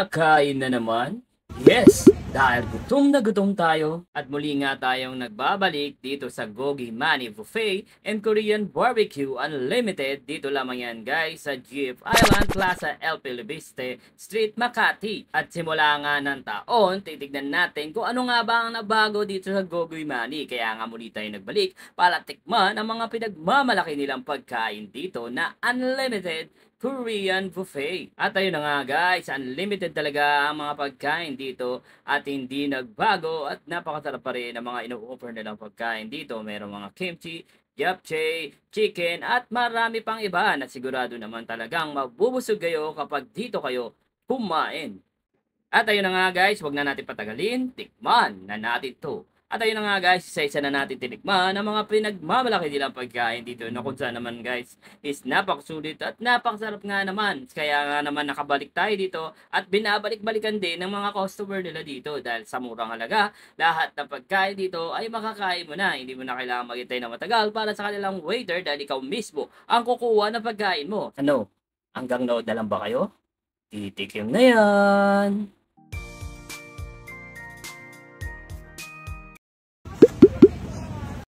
Kakain na naman? Yes! Dahil gutom na gutom tayo at muli nga tayong nagbabalik dito sa Gogi Mani Buffet and Korean Barbecue Unlimited. Dito lamang yan guys sa GF Island Plaza LP Libiste Street, Makati. At simula nga ng taon, titignan natin kung ano nga ba ang nabago dito sa Gogi Mani. Kaya nga muli tayo nagbalik para tikman ang mga pinagmamalaki nilang pagkain dito na unlimited Korean buffet. At ayun na nga guys, unlimited talaga ang mga pagkain dito at hindi nagbago at napakasarap pa rin ang mga ino-offer nilang pagkain dito. Merong mga kimchi, japchae, chicken at marami pang iba na sigurado naman talagang mabubusog kayo kapag dito kayo kumain. At ayun na nga guys, wag na natin patagalin, tikman na natin to. At ayun na nga guys, isa-isa na natin tinikman ang mga pinagmamalaki nilang pagkain dito na kung saan naman guys is napakasulit at napakasarap nga naman. Kaya nga naman nakabalik tayo dito at binabalik-balikan din ng mga customer nila dito dahil sa murang halaga, lahat ng pagkain dito ay makakain mo na. Hindi mo na kailangan maghintay na matagal para sa kanilang waiter dahil ikaw mismo ang kukuha ng pagkain mo. Ano? Hanggang nood na lang ba kayo? Titikim na yan!